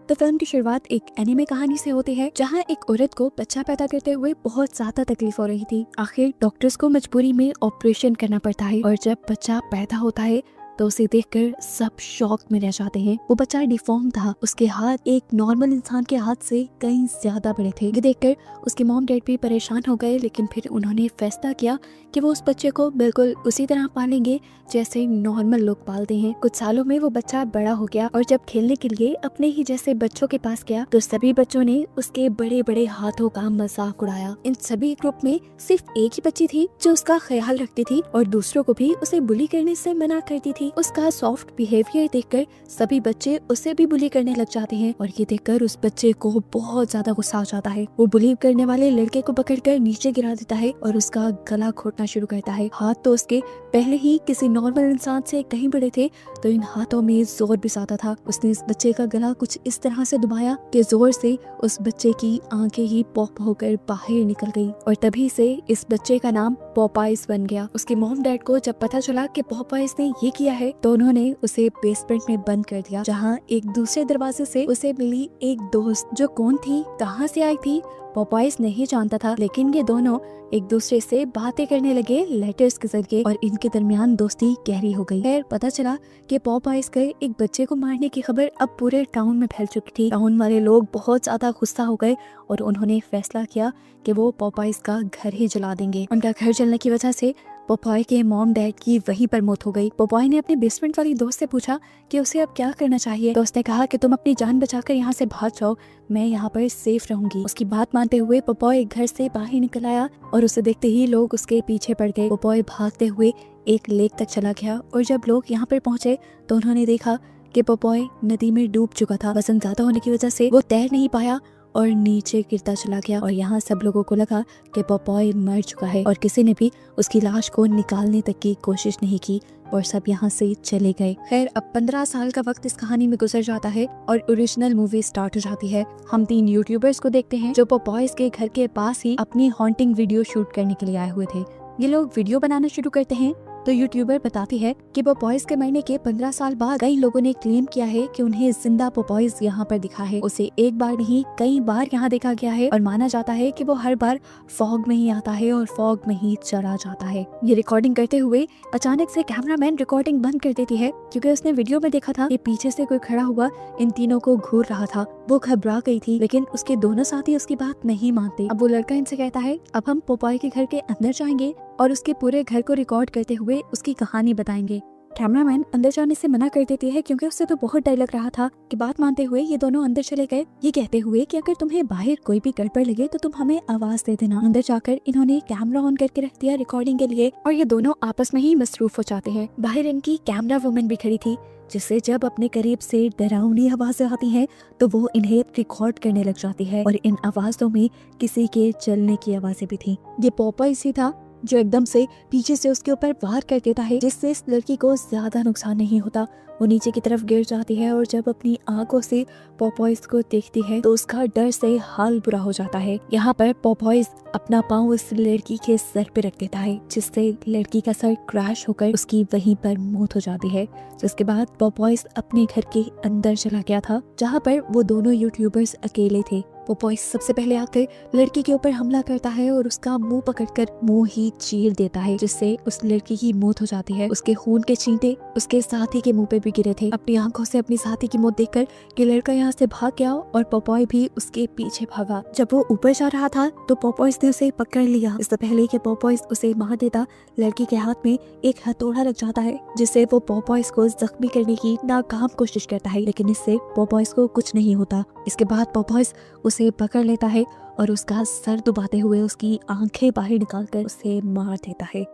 तो फिल्म की शुरुआत एक एनिमे कहानी से होती है जहां एक औरत को बच्चा पैदा करते हुए बहुत ज्यादा तकलीफ हो रही थी। आखिर डॉक्टर्स को मजबूरी में ऑपरेशन करना पड़ता है और जब बच्चा पैदा होता है तो उसे देखकर सब शॉक में रह जाते हैं। वो बच्चा डिफॉर्म था, उसके हाथ एक नॉर्मल इंसान के हाथ से कहीं ज्यादा बड़े थे। ये देखकर उसके मॉम डैड भी परेशान हो गए, लेकिन फिर उन्होंने फैसला किया कि वो उस बच्चे को बिल्कुल उसी तरह पालेंगे जैसे नॉर्मल लोग पालते हैं। कुछ सालों में वो बच्चा बड़ा हो गया और जब खेलने के लिए अपने ही जैसे बच्चों के पास गया तो सभी बच्चों ने उसके बड़े बड़े हाथों का मजाक उड़ाया। इन सभी ग्रुप में सिर्फ एक ही बच्ची थी जो उसका ख्याल रखती थी और दूसरों को भी उसे बुली करने से मना करती थी। उसका सॉफ्ट बिहेवियर देखकर सभी बच्चे उसे भी बुली करने लग जाते हैं और ये देखकर उस बच्चे को बहुत ज्यादा गुस्सा आ जाता है। वो बुली करने वाले लड़के को पकड़कर नीचे गिरा देता है और उसका गला घोटना शुरू करता है। हाथ तो उसके पहले ही किसी नॉर्मल इंसान से कहीं बड़े थे, तो इन हाथों में जोर भी ज्यादा था। उसने इस बच्चे का गला कुछ इस तरह से दबाया कि जोर से उस बच्चे की आंखें ही पॉप होकर बाहर निकल गई और तभी से इस बच्चे का नाम पॉपाइज बन गया। उसके मॉम डैड को जब पता चला कि पॉपाइज ने ये किया है तो उन्होंने उसे बेसमेंट में बंद कर दिया, जहाँ एक दूसरे दरवाजे से उसे मिली एक दोस्त जो कौन थी, कहाँ से आई थी, पॉपाइज नहीं जानता था। लेकिन ये दोनों एक दूसरे से बातें करने लगे लेटर्स के जरिए और इनके दरमियान दोस्ती गहरी हो गई। खैर पता चला कि पॉपाइज के एक बच्चे को मारने की खबर अब पूरे टाउन में फैल चुकी थी। टाउन वाले लोग बहुत ज्यादा गुस्सा हो गए और उन्होंने फैसला किया कि वो पॉपाइज का घर ही जला देंगे। उनका घर जलने की वजह से पोपाई के मॉम डैड की वहीं पर मौत हो गई। पोपाई ने अपने बेसमेंट वाली दोस्त से पूछा कि उसे अब क्या करना चाहिए। दोस्त ने कहा कि तुम अपनी जान बचाकर यहाँ से भाग जाओ, मैं यहाँ पर सेफ रहूंगी। उसकी बात मानते हुए पोपाई घर से बाहर निकल आया और उसे देखते ही लोग उसके पीछे पड़ गए। पोपाई भागते हुए एक लेक तक चला गया और जब लोग यहाँ पर पहुंचे तो उन्होंने देखा कि पोपाई नदी में डूब चुका था। वजन ज्यादा होने की वजह से वो तैर नहीं पाया और नीचे गिरता चला गया और यहाँ सब लोगों को लगा कि पॉपॉय मर चुका है और किसी ने भी उसकी लाश को निकालने तक की कोशिश नहीं की और सब यहाँ से चले गए। खैर अब 15 साल का वक्त इस कहानी में गुजर जाता है और ओरिजिनल मूवी स्टार्ट हो जाती है। हम 3 यूट्यूबर्स को देखते हैं जो पॉपॉयज के घर के पास ही अपनी हॉन्टिंग वीडियो शूट करने के लिए आए हुए थे। ये लोग वीडियो बनाना शुरू करते हैं तो यूट्यूबर बताती है कि पॉपॉयज के मरने के 15 साल बाद कई लोगों ने क्लेम किया है कि उन्हें जिंदा पॉपॉयज यहाँ पर दिखा है। उसे एक बार नहीं कई बार यहाँ देखा गया है और माना जाता है कि वो हर बार फॉग में ही आता है और फॉग में ही चला जाता है। ये रिकॉर्डिंग करते हुए अचानक से कैमरामैन रिकॉर्डिंग बंद कर देती है क्योंकि उसने वीडियो में देखा था कि पीछे से कोई खड़ा हुआ इन तीनों को घूर रहा था। वो घबरा गई थी लेकिन उसके दोनों साथी उसकी बात नहीं मानते। अब वो लड़का इनसे कहता है अब हम पॉपॉय के घर के अंदर जाएंगे और उसके पूरे घर को रिकॉर्ड करते हुए उसकी कहानी बताएंगे। कैमरामैन अंदर जाने से मना कर देती है क्योंकि उससे तो बहुत डर लग रहा था। कि बात मानते हुए ये दोनों अंदर चले गए, ये कहते हुए कि अगर तुम्हें बाहर कोई भी गड़बड़ लगे तो तुम हमें आवाज दे देना। अंदर जाकर इन्होंने कैमरा ऑन करके रख दिया रिकॉर्डिंग के लिए और ये दोनों आपस में ही मसरूफ हो जाते हैं। बाहर इनकी कैमरा वुमन भी खड़ी थी जिससे जब अपने करीब से डरावनी आवाजें आती हैं तो वो इन्हें रिकॉर्ड करने लग जाती है और इन आवाजों में किसी के चलने की आवाजें भी थी। ये पॉपॉयज ही था जो एकदम से पीछे से उसके ऊपर वार कर देता है जिससे इस लड़की को ज्यादा नुकसान नहीं होता। वो नीचे की तरफ गिर जाती है और जब अपनी आंखों से पॉपॉयज को देखती है तो उसका डर से हाल बुरा हो जाता है। यहाँ पर पॉपॉयज अपना पाँव उस लड़की के सर पे रख देता है जिससे लड़की का सर क्रैश होकर उसकी वहीं पर मौत हो जाती है। जिसके बाद पॉपॉयज अपने घर के अंदर चला गया था जहाँ पर वो दोनों यूट्यूबर्स अकेले थे। पॉपॉयज सबसे पहले आकर लड़की के ऊपर हमला करता है और उसका मुंह पकड़कर मुंह ही चीर देता है जिससे उस लड़की की मौत हो जाती है। उसके खून के छींटे उसके साथी के मुंह पे भी गिरे थे। अपनी आंखों से अपनी साथी की मौत देखकर कि लड़का यहाँ से भाग गया और पॉपॉय भी उसके पीछे भागा। जब वो ऊपर जा रहा था तो पॉपॉयज ने उसे पकड़ लिया। इससे पहले कि पॉपॉयज उसे मार देता लड़की के हाथ में एक हथौड़ा लग जाता है जिससे वो पॉपॉयज को जख्मी करने की नाकाम कोशिश करता है, लेकिन इससे पॉपॉयज को कुछ नहीं होता। इसके बाद पॉपॉयज उसे पकड़ लेता है और उसका सर दबाते हुए उसकी आंखें बाहर निकालकर उसे मार देता है।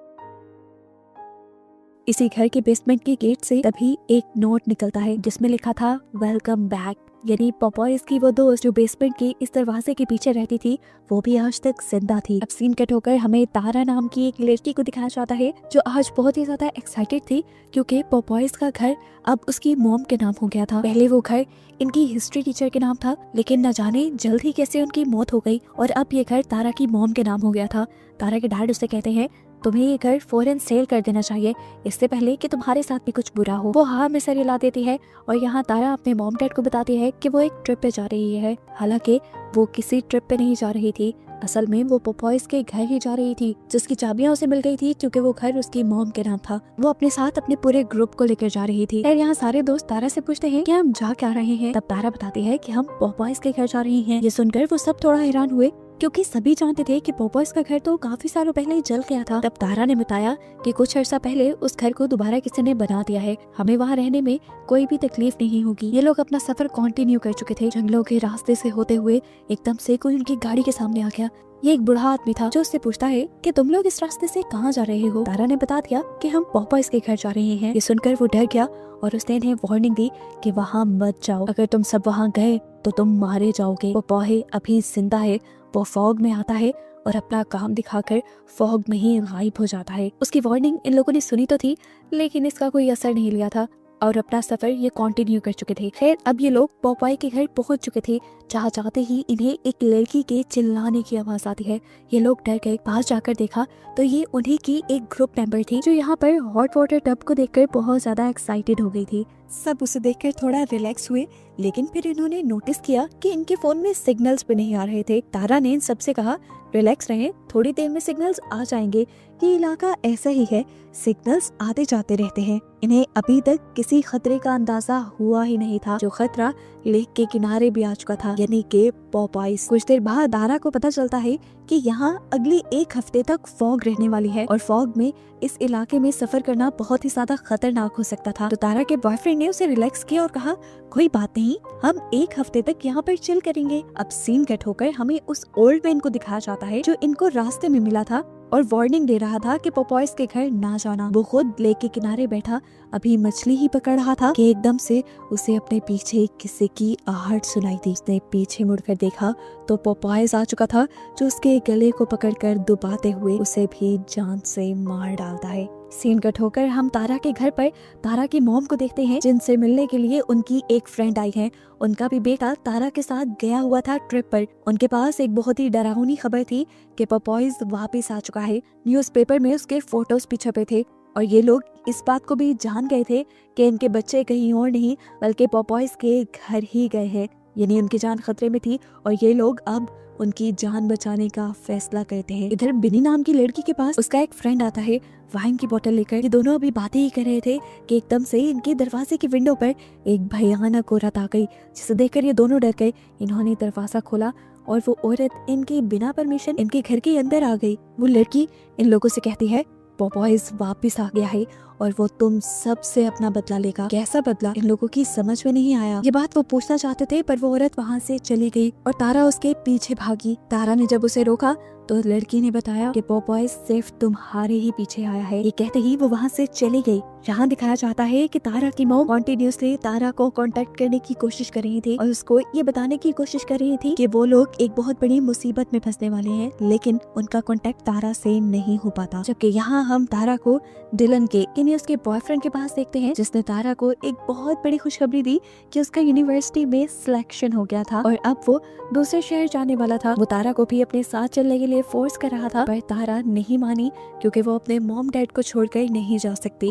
इसी घर के बेसमेंट के गेट से तभी एक नोट निकलता है जिसमें लिखा था वेलकम बैक। यानी पॉपॉयज की वो दोस्त जो बेसमेंट के इस दरवाजे के पीछे रहती थी वो भी आज तक जिंदा थी। अब सीन कट होकर हमें तारा नाम की एक लड़की को दिखाया जाता है जो आज बहुत ही ज्यादा एक्साइटेड थी क्योंकि पॉपॉयज का घर अब उसकी मॉम के नाम हो गया था। पहले वो घर इनकी हिस्ट्री टीचर के नाम था लेकिन न जाने जल्द ही कैसे उनकी मौत हो गई और अब ये घर तारा की मॉम के नाम हो गया था। तारा के डैड उससे कहते हैं तुम्हें ये घर फौरन सेल कर देना चाहिए, इससे पहले कि तुम्हारे साथ भी कुछ बुरा हो। वो हाँ में सर हिला देती है और यहाँ तारा अपने मॉम डैड को बताती है कि वो एक ट्रिप पे जा रही है। हालांकि वो किसी ट्रिप पे नहीं जा रही थी, असल में वो पोपॉयज के घर ही जा रही थी, जिसकी चाबियां उसे मिल गई थी क्योंकि वो घर उसकी मॉम के नाम था। वो अपने साथ अपने पूरे ग्रुप को लेकर जा रही थी। यहाँ सारे दोस्त तारा से पूछते हैं कि हम जा क्या रहे हैं। तब तारा बताती है कि हम पोपॉयज के घर जा रही हैं। ये सुनकर वो सब थोड़ा हैरान हुए क्योंकि सभी जानते थे कि पोपॉयज का घर तो काफी सालों पहले ही जल गया था। तब तारा ने बताया कि कुछ अर्सा पहले उस घर को दोबारा किसी ने बना दिया है, हमें वहाँ रहने में कोई भी तकलीफ नहीं होगी। ये लोग अपना सफर कंटिन्यू कर चुके थे। जंगलों के रास्ते से होते हुए एकदम से कोई उनकी गाड़ी के सामने आ गया। ये एक बूढ़ा आदमी था जो उससे पूछता है कि तुम लोग इस रास्ते से कहाँ जा रहे हो। तारा ने बता दिया कि हम पोपॉयज के घर जा रहे हैं। ये सुनकर वो डर गया और उसने इन्हें वार्निंग दी कि वहाँ मत जाओ, अगर तुम सब वहाँ गए तो तुम मारे जाओगे। पोपॉय अभी जिंदा है, वो फॉग में आता है और अपना काम दिखाकर फॉग में ही गायब हो जाता है। उसकी वार्निंग इन लोगों ने सुनी तो थी, लेकिन इसका कोई असर नहीं लिया था और अपना सफर ये कंटिन्यू कर चुके थे। खैर अब ये लोग पोपॉय के घर पहुंच चुके थे। जहाँ जाते ही इन्हें एक लड़की के चिल्लाने की आवाज आती है। ये लोग डर गए। पास जाकर देखा तो ये उन्हीं की एक ग्रुप मेंबर थी जो यहाँ पर हॉट वाटर टब को देखकर बहुत ज्यादा एक्साइटेड हो गई थी। सब उसे देखकर थोड़ा रिलैक्स हुए, लेकिन फिर इन्होंने नोटिस किया कि इनके फोन में सिग्नल्स भी नहीं आ रहे थे। तारा ने इन सबसे कहा रिलैक्स रहें, थोड़ी देर में सिग्नल्स आ जाएंगे। ये इलाका ऐसा ही है, सिग्नल्स आते जाते रहते हैं। इन्हें अभी तक किसी खतरे का अंदाजा हुआ ही नहीं था। जो खतरा लेक के किनारे भी आ चुका था, यानी कि पोपॉयज। कुछ देर बाद तारा को पता चलता है कि यहाँ अगली एक हफ्ते तक फॉग रहने वाली है और फॉग में इस इलाके में सफर करना बहुत ही ज्यादा खतरनाक हो सकता था। तो तारा के बॉयफ्रेंड ने उसे रिलैक्स किया और कहा कोई बात नहीं, हम एक हफ्ते तक यहाँ पर चिल करेंगे। अब सीन कट होकर हमें उस ओल्ड मैन को दिखाया जाता है जो इनको रास्ते में मिला था और वार्निंग दे रहा था कि पोपॉयज के घर ना जाना। वो खुद लेक के किनारे बैठा अभी मछली ही पकड़ रहा था कि एकदम से उसे अपने पीछे किसी की आहट सुनाई दी। उसने पीछे मुड़कर देखा तो पोपॉयज आ चुका था, जो उसके गले को पकड़कर दुबाते हुए उसे भी जान से मार डालता है। सीन कट होकर हम तारा के घर पर तारा की मॉम को देखते हैं, जिनसे मिलने के लिए उनकी एक फ्रेंड आई है। उनका भी बेटा तारा के साथ गया हुआ था ट्रिप पर। उनके पास एक बहुत ही डरावनी खबर थी कि पोपॉयज वापस आ चुका है। न्यूज़पेपर में उसके फोटोज भी छपे थे और ये लोग इस बात को भी जान गए थे कि इनके बच्चे कहीं और नहीं बल्कि पोपॉयज के घर ही गए हैं, यानी उनकी जान खतरे में थी और ये लोग अब उनकी जान बचाने का फैसला करते हैं। इधर बिनी नाम की लड़की के पास उसका एक फ्रेंड आता है वाइन की बोतल लेकर। ये दोनों अभी बातें ही कर रहे थे कि एकदम से इनके दरवाजे की विंडो पर एक भयानक औरत आ गई, जिसे देखकर ये दोनों डर गए। इन्होंने दरवाजा खोला और वो औरत इनके बिना परमिशन इनके घर के अंदर आ गई। वो लड़की इन लोगों से कहती है पोपॉयज वापस आ गया है और वो तुम सब से अपना बदला लेगा। कैसा बदला, इन लोगों की समझ में नहीं आया। ये बात वो पूछना चाहते थे पर वो औरत वहाँ से चली गई और तारा उसके पीछे भागी। तारा ने जब उसे रोका तो लड़की ने बताया कि पोपॉयज सिर्फ तुम्हारे ही पीछे आया है। ये कहते ही वो वहाँ से चली गई। यहाँ दिखाया जाता है कि तारा की मॉम कॉन्टिन्यूसली तारा को कांटेक्ट करने की कोशिश कर रही थी और उसको ये बताने की कोशिश कर रही थी कि वो लोग एक बहुत बड़ी मुसीबत में फंसने वाले हैं, लेकिन उनका कांटेक्ट तारा से नहीं हो पाता। जबकि यहाँ हम तारा को डिलन के यानी उसके बॉयफ्रेंड के पास देखते हैं, जिसने तारा को एक बहुत बड़ी खुशखबरी दी कि उसका यूनिवर्सिटी में सिलेक्शन हो गया था और अब वो दूसरे शहर जाने वाला था। वो तारा को भी अपने साथ चलने के लिए फोर्स कर रहा था, पर तारा नहीं मानी क्योंकि वो अपने मॉम डैड को छोड़कर नहीं जा सकती।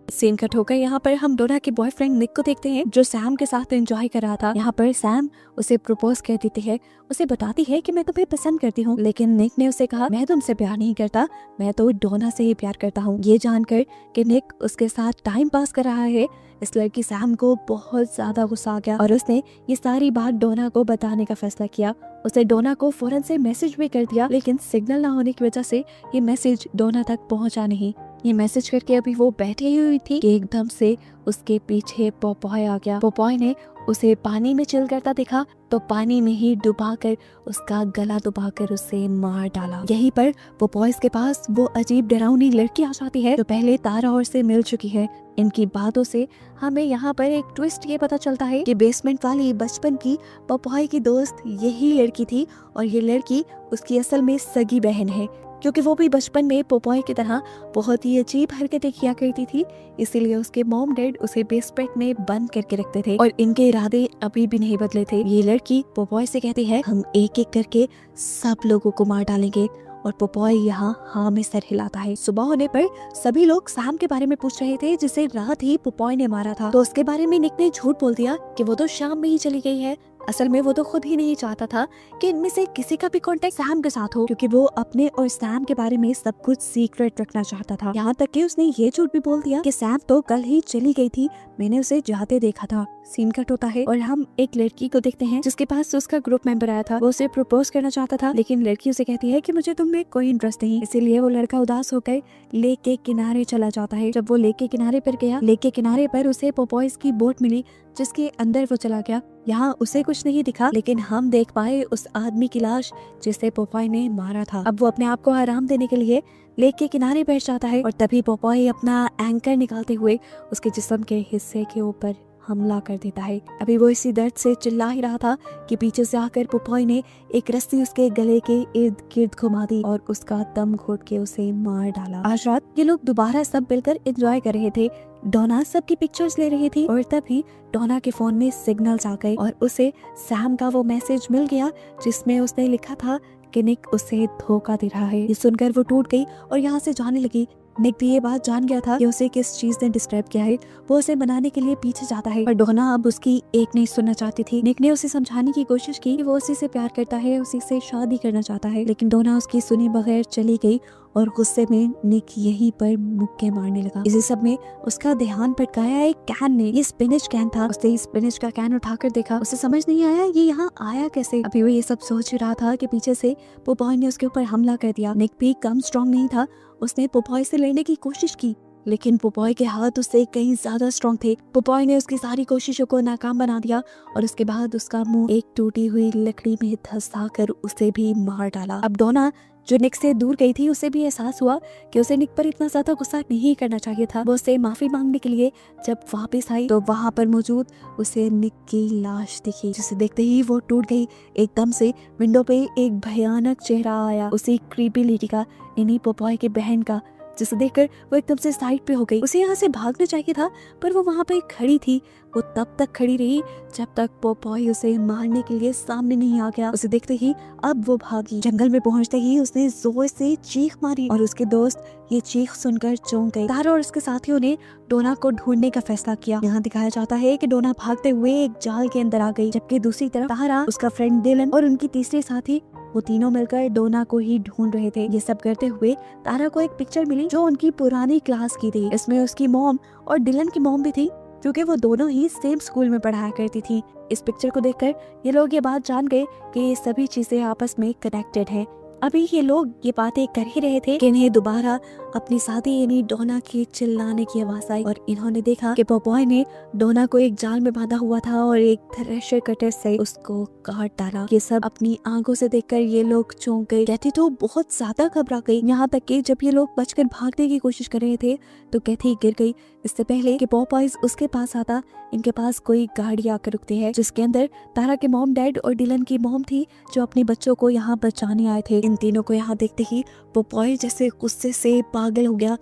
सीन कट होकर यहाँ पर हम डोना के बॉयफ्रेंड निक को देखते हैं, जो सैम के साथ एंजॉय कर रहा था। यहाँ पर सैम उसे प्रपोज कर देती है, उसे बताती है कि मैं तुम्हें पसंद करती हूँ, लेकिन निक ने उसे कहा मैं तुमसे प्यार नहीं करता, मैं तो डोना से ही प्यार करता हूँ। ये जानकर कि निक उसके साथ टाइम पास कर रहा है, इस लड़की सैम को बहुत ज्यादा गुस्सा आ गया और उसने ये सारी बात डोना को बताने का फैसला किया। उसने डोना को फौरन से मैसेज भी कर दिया, लेकिन सिग्नल ना होने की वजह से ये मैसेज डोना तक पहुंचा नहीं। ये मैसेज करके अभी वो बैठी हुई थी कि एकदम से उसके पीछे पोपॉय आ गया। पोपॉय ने उसे पानी में चिल करता देखा तो पानी में ही डुबाकर उसका गला दबाकर उसे मार डाला। यहीं पर पोपॉयज के पास वो अजीब डरावनी लड़की आ जाती है जो पहले तारा और से मिल चुकी है। इनकी बातों से हमें यहाँ पर एक ट्विस्ट ये पता चलता है कि बेसमेंट वाली बचपन की पोपॉय की दोस्त यही लड़की थी और ये लड़की उसकी असल में सगी बहन है, क्योंकि वो भी बचपन में पोपॉय की तरह बहुत ही अजीब हरकतें किया करती थी। इसीलिए उसके मॉम डैड उसे बेसमेंट में बंद करके रखते थे और इनके इरादे अभी भी नहीं बदले थे। ये लड़की पोपॉय से कहती है हम एक एक करके सब लोगों को मार डालेंगे और पोपॉय यहाँ हाँ में सर हिलाता है। सुबह होने पर सभी लोग सैम के बारे में पूछ रहे थे जिसे रात ही पोपॉय ने मारा था। तो उसके बारे में निक ने झूठ बोल दिया कि वो तो शाम में ही चली गई है। असल में वो तो खुद ही नहीं चाहता था कि इनमें से किसी का भी कांटेक्ट सैम के साथ हो, क्योंकि वो अपने और सैम के बारे में सब कुछ सीक्रेट रखना चाहता था। यहाँ तक कि उसने ये झूठ भी बोल दिया कि सैम तो कल ही चली गई थी, मैंने उसे जाते देखा था। सीन कट होता है और हम एक लड़की को देखते हैं जिसके पास उसका ग्रुप मेंबर आया था। वो उसे प्रपोज करना चाहता था, लेकिन लड़की उसे कहती है कि मुझे तुम में कोई इंटरेस्ट नहीं। इसीलिए वो लड़का उदास होकर लेक के किनारे चला जाता है। जब वो लेक के किनारे पर गया, लेक के किनारे पर उसे पोपॉयज की बोट मिली जिसके अंदर वो चला गया। यहाँ उसे कुछ नहीं दिखा, लेकिन हम देख पाए उस आदमी की लाश जिसे पोपॉय ने मारा था। अब वो अपने आप को आराम देने के लिए लेक के किनारे बैठ जाता है और तभी पोपॉय अपना एंकर निकालते हुए उसके जिस्म के हिस्से के ऊपर हमला कर देता है। अभी वो इसी दर्द से चिल्ला ही रहा था कि पीछे से आकर पोपॉय ने एक रस्सी उसके गले के इर्द गिर्द घुमा दी और उसका दम घोट के उसे मार डाला। आज रात ये लोग दोबारा सब मिलकर एंजॉय कर रहे थे। डोना सबकी पिक्चर्स ले रही थी और तभी डोना के फोन में सिग्नल्स आ गए और उसे सैम का वो मैसेज मिल गया जिसमें उसने लिखा था कि निक उसे धोखा दे रहा है। ये सुनकर वो टूट गई और यहाँ से जाने लगी। निक भी ये बात जान गया था कि उसे किस चीज ने डिस्टर्ब किया है। वो उसे मनाने के लिए पीछे जाता है पर डोना अब उसकी एक नहीं सुनना चाहती थी। निक ने उसे समझाने की कोशिश की कि वो उसी से प्यार करता है, उसी से शादी करना चाहता है, लेकिन डोना उसकी सुनी बगैर चली गई और गुस्से में निक यहीं पर मुक्के मारने लगा। इसी सब में उसका ध्यान भटकाया एक कैन ने। ये स्पिनिच कैन था। उसने स्पिनिच का कैन उठाकर देखा, उसे समझ नहीं आया ये यहाँ आया कैसे। अभी वो ये सब सोच रहा था कि पीछे से पोपॉय ने उसके ऊपर हमला कर दिया। निक भी कम स्ट्रॉन्ग नहीं था, उसने पोपॉय से लड़ने की कोशिश की, लेकिन पोपॉय के हाथ उससे कहीं ज्यादा स्ट्रॉन्ग थे। पोपॉय ने उसकी सारी कोशिशों को नाकाम बना दिया और उसके बाद उसका मुंह एक टूटी हुई लकड़ी में धंसा कर उसे भी मार डाला। अब डोना जो निक से दूर गई थी उसे भी एहसास हुआ कि उसे निक पर इतना ज्यादा गुस्सा नहीं करना चाहिए था। वो उससे माफी मांगने के लिए जब वापस आई तो वहाँ पर मौजूद उसे निक की लाश दिखी, जिसे देखते ही वो टूट गई। एकदम से विंडो पे एक भयानक चेहरा आया, उसी क्रीपी लेडी का, यानी पोपॉय की बहन का, जिसे देखकर वो एकदम से साइड पे हो गई। उसे यहाँ से भागना चाहिए था पर वो वहाँ पे खड़ी थी। वो तब तक खड़ी रही जब तक पोपॉय उसे मारने के लिए सामने नहीं आ गया। उसे देखते ही अब वो भागी। जंगल में पहुँचते ही उसने जोर से चीख मारी और उसके दोस्त ये चीख सुनकर चौंक गए। तारा और उसके साथियों ने डोना को ढूंढने का फैसला किया। यहाँ दिखाया जाता है कि डोना भागते हुए एक जाल के अंदर आ गई, जबकि दूसरी तरफ तारा, उसका फ्रेंड डिलन और उनकी तीसरी साथी, वो तीनों मिलकर डोना को ही ढूंढ रहे थे। ये सब करते हुए तारा को एक पिक्चर मिली जो उनकी पुरानी क्लास की थी। इसमें उसकी मॉम और डिलन की मॉम भी थी, क्योंकि वो दोनों ही सेम स्कूल में पढ़ाया करती थी। इस पिक्चर को देखकर ये लोग ये बात जान गए कि ये सभी चीजें आपस में कनेक्टेड हैं। अभी ये लोग ये बातें कर ही रहे थे कि इन्हें दोबारा अपनी साथी यानी डोना की चिल्लाने की आवाज आई और इन्होंने देखा कि पोपॉय ने डोना को एक जाल में बांधा हुआ था और एक थ्रेशर कटर से उसको काट डाला। ये सब अपनी आंखों से देखकर ये लोग चौंक गए। कैथी तो बहुत ज्यादा घबरा गई। यहाँ तक कि जब ये लोग बचकर भागने की कोशिश कर रहे थे तो कैथी गिर गई। इससे पहले कि पोपॉयज उसके पास आता, इनके पास कोई गाड़ी आकर रुकती है जिसके अंदर तारा के मॉम, डैड और डिलन की मॉम थी जो अपने बच्चों को यहाँ बचाने आए थे। इन तीनों को यहाँ देखते ही पोपॉय जैसे गुस्से से पागल हो गया।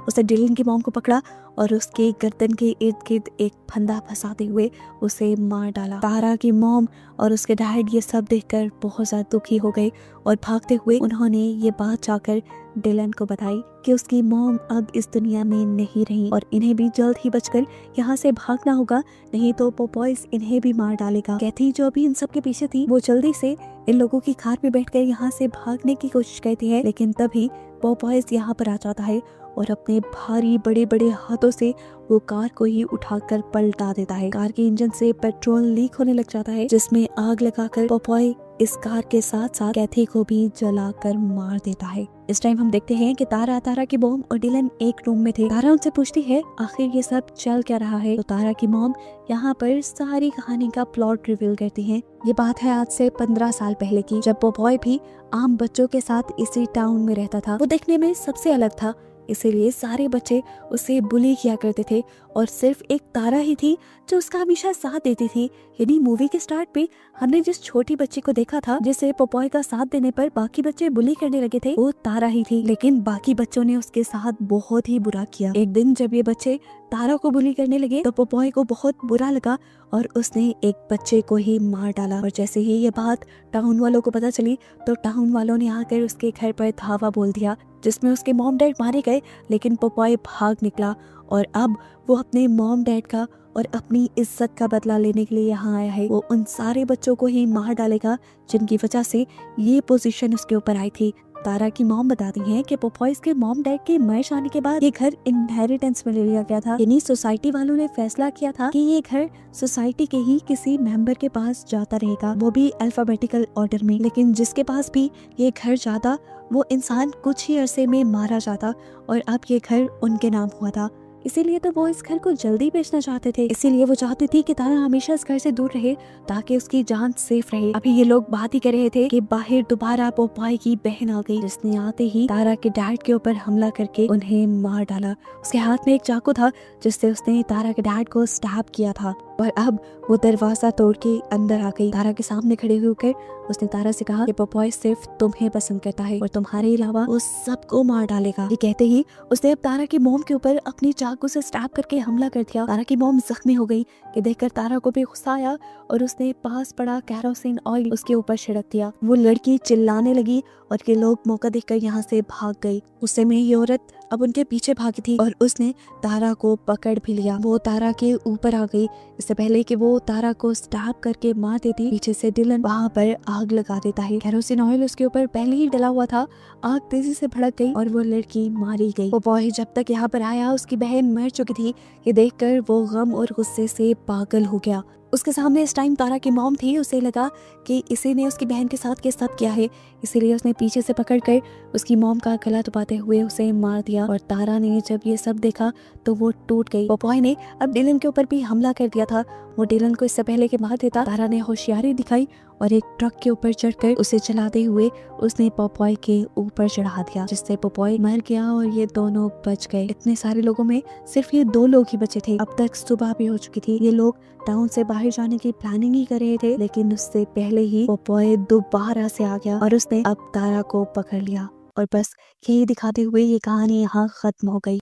उसने डिलन की मॉम को पकड़ा और उसके गर्दन के इर्द गिर्द एक फंदा फंसाते हुए उसे मार डाला। तारा की मॉम और उसके डैड ये सब देखकर बहुत ज्यादा दुखी हो गए और भागते हुए उन्होंने ये बात जाकर डिलन को बताई कि उसकी मॉम अब इस दुनिया में नहीं रही और इन्हें भी जल्द ही बचकर यहाँ से भागना होगा, नहीं तो पोपॉयज इन्हें भी मार डालेगा। कैथी जो अभी इन सब के पीछे थी वो जल्दी से इन लोगों की कार पे बैठकर यहाँ से भागने की कोशिश करती है, लेकिन तभी पोपॉयज यहाँ पर आ जाता है और अपने भारी बड़े बड़े हाथों से वो कार को ही उठाकर पलटा देता है। कार के इंजन से पेट्रोल लीक होने लग जाता है जिसमें आग लगाकर पोपॉय इस कार के साथ साथ कैथी को भी जलाकर मार देता है। इस टाइम हम देखते हैं कि तारा की मॉम और डिलन एक रूम में थे। तारा उनसे पूछती है आखिर ये सब चल क्या रहा है, तो तारा की मॉम यहाँ पर सारी कहानी का प्लॉट रिवील करती है। ये बात है आज से 15 साल पहले की, जब पोपॉय भी आम बच्चों के साथ इसी टाउन में रहता था। वो देखने में सबसे अलग था, इसीलिए सारे बच्चे उसे बुली किया करते थे और सिर्फ एक तारा ही थी जो उसका हमेशा साथ देती थी। यानी मूवी के स्टार्ट पे हमने जिस छोटी बच्ची को देखा था जिसे पोपॉय का साथ देने पर बाकी बच्चे बुली करने लगे थे, वो तारा ही थी, लेकिन बाकी बच्चों ने उसके साथ बहुत ही बुरा किया। एक दिन जब ये बच्चे तारा को बुली करने लगे तो पोपॉय को बहुत बुरा लगा और उसने एक बच्चे को ही मार डाला। और जैसे ही ये बात टाउन वालों को पता चली तो टाउन वालों ने आकर उसके घर पर धावा बोल दिया, जिसमें उसके मॉम डैड मारे गए, लेकिन पोपॉय भाग निकला और अब वो अपने मॉम डैड का और अपनी इज्जत का बदला लेने के लिए यहाँ आया है। वो उन सारे बच्चों को ही मार डालेगा जिनकी वजह से ये पोजीशन उसके ऊपर आई थी। तारा की मॉम बताती हैं कि पोपॉयज के मॉम डैड के मर जाने के बाद ये घर इनहेरिटेंस में ले लिया गया था, यानी सोसाइटी वालों ने फैसला किया था कि ये घर सोसाइटी के ही किसी मेंबर के पास जाता रहेगा, वो भी अल्फाबेटिकल ऑर्डर में। लेकिन जिसके पास भी ये घर जाता वो इंसान कुछ ही अरसे में मारा जाता और अब ये घर उनके नाम हुआ था। इसीलिए तो वो इस घर को जल्दी बेचना चाहते थे। इसीलिए वो चाहती थी कि तारा हमेशा इस घर से दूर रहे ताकि उसकी जान सेफ रहे। अभी ये लोग बात ही कर रहे थे कि बाहर दोबारा पोपॉय की बहन आ गई, जिसने आते ही तारा के डैड के ऊपर हमला करके उन्हें मार डाला। उसके हाथ में एक चाकू था जिससे उसने तारा के डैड को स्टैब किया था और अब वो दरवाजा तोड़ के अंदर आ गई। तारा के सामने खड़े होकर उसने तारा से कहा कि पोपॉय सिर्फ तुम्हें पसंद करता है और तुम्हारे अलावा वो सबको मार डालेगा। ये कहते ही उसने अब तारा की मोम के ऊपर अपनी चाकू से स्टैब करके हमला कर दिया। तारा की मोम जख्मी हो गई कि देखकर तारा को भी गुस्सा आया और उसने पास पड़ा कैरोसिन ऑयल उसके ऊपर छिड़क दिया। वो लड़की चिल्लाने लगी और ये लोग मौका देखकर यहाँ से भाग गई। गुस्से में ये औरत अब उनके पीछे भागी थी और उसने तारा को पकड़ भी लिया। वो तारा के ऊपर आ गई। इससे पहले कि वो तारा को स्टैब करके मार देती, पीछे से डिलन वहाँ पर आग लगा देता है। कैरोसिन ऑयल उसके ऊपर पहले ही डला हुआ था। आग तेजी से भड़क गई और वो लड़की मारी गई। वो बॉय जब तक यहाँ पर आया उसकी बहन मर चुकी थी। ये देखकर वो गम और गुस्से से पागल हो गया। उसके सामने इस टाइम तारा की मॉम थी। उसे लगा कि इसी ने उसकी बहन के साथ ये सब किया है, इसीलिए उसने पीछे से पकड़कर उसकी मॉम का गला दबाते हुए उसे मार दिया। और तारा ने जब ये सब देखा तो वो टूट गई। पोपॉय ने अब डिलन के ऊपर भी हमला कर दिया था। वो डिलन को इससे पहले कि मार देता, तारा ने होशियारी दिखाई और एक ट्रक के ऊपर चढ़कर उसे चलाते हुए उसने पोपॉय के ऊपर चढ़ा दिया, जिससे पोपॉय मर गया और ये दोनों बच गए। इतने सारे लोगों में सिर्फ ये 2 लोग ही बचे थे। अब तक सुबह भी हो चुकी थी। ये लोग टाउन से बाहर जाने की प्लानिंग ही कर रहे थे, लेकिन उससे पहले ही पोपॉय दोबारा से आ गया और उसने अब तारा को पकड़ लिया। और बस यही दिखाते हुए ये कहानी यहाँ खत्म हो गई।